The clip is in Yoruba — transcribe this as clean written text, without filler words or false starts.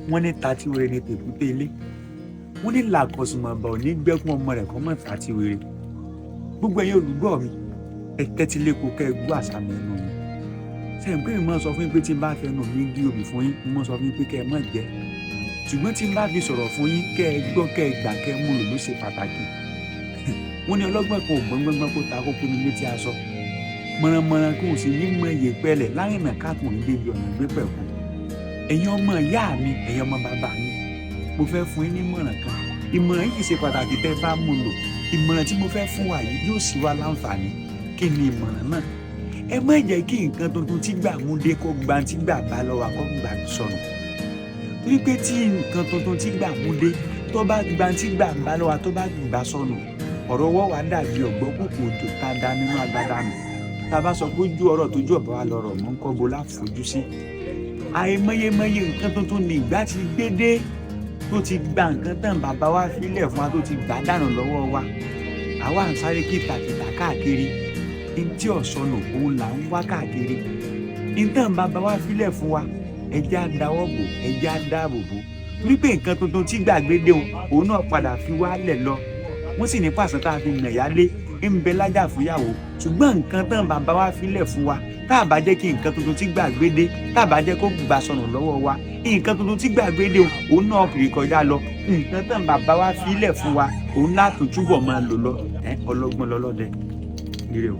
wọ́n ní tàtí wèrè ní tèkúté ilé wọ́n ní làkọ̀sùmọ̀bà ò ní gbẹ́kún ọmọ rẹ̀ kọ́ mọ̀ tàtí wèrè. Gbogbo ẹ̀yin olùgbọ́ mi ẹ tẹ́tí lẹ́kọ̀ọ́ kẹ́ ẹ gbọ́ àṣà mi ẹnu mi. Sẹ́yìn pé mi máa sọ fún yín pé tí n bá fẹnu mi gé obì fún yín mo máa sọ fún yín pé kẹ́ ẹ má jẹ. Ṣùgbọ́n tí n bá fi sọ̀rọ̀ fún yín kẹ́ ẹ gbọ́ kẹ́ ẹ gbà kẹ́ ẹ mú lò ló ṣe pàtàkì. Wọ́n ní ọlọ́gbọ́n kan ò gbọ́ngbọ́ngbọ́n kó ta kókó ní létí aṣọ. Mọ̀rànmọ̀ràn kò sì ní mọ iye pẹ́lẹ̀ láyìnà káàkùnrin débi ọ̀nà gbé pẹ̀kú. Ẹ̀yin ọmọ ìyá mi ẹ̀yin ọmọ bàbá mi mo fẹ́ fún yín ní ìmọ̀ràn kan. Ìmọ̀ràn yìí ṣe pàtàkì tẹ́ bá mú lò. Ìmọ̀ràn tí mo fẹ́ fún wa yìí yóò sì wá láǹfààní. Kí ni ìmọ̀ràn náà? Ẹ má jẹ́ kí nǹkan tuntun tí gbà mú dé kó gba tí gbà bá lọ́wọ́ kó gbà sọnù. Torí pé tí nǹkan tuntun tí gbà mú dé tó bá gba tí gbà bá lọ́wọ́ tó bá gbà sọnù ọ̀rọ̀ wọ́ wá dàbí ọ̀gbọ́n kòkò òjò tá a dá nínú agbádá mi. Tá a bá sọ pé ojú ọ̀rọ̀ tójú ọ̀bá wa lọ̀rọ̀ mọ́ ń kọ́ bo láfojú sí. Àìmọyemọye nǹkan tuntun ní ìgbà tí gbé dé tó ti gba nǹkan tán bàbá wa fílẹ̀ fún wa tó ti gbà dànù lọ́wọ́ wa. Àwa ń sáré kìtàkìtà káàkiri ntí ọ̀sọ́nù òun là ń wá káàkiri. Nǹkan bàbá wa fílẹ̀ fún wa ẹjẹ́ á dáwọ́ bò ẹjẹ́ á dáàbò bò. Torí pé nǹkan tuntun tí gbàgbé dé òun náà padà fi wálẹ̀ lọ. Wọ́n sì ní pàṣẹ tá a fi nà yálé ń bẹ lájà fúyàwó. Ṣùgbọ́n nǹkan tán bàbá wa fílẹ̀ fún wa tá a bá jẹ́ kí nǹkan tuntun tí gbàgbé dé tá a bá jẹ́ kó gbà sọnù lọ́wọ́ wa nǹkan tuntun tí gbàgbé dé òun náà kiri kọjá lọ. Nǹkan tán bàbá wa fílẹ̀ fún wa òun láti túbọ̀ máa lò lọ. Ọlọ́gbọ́n lọ́lọ́dẹ ire o.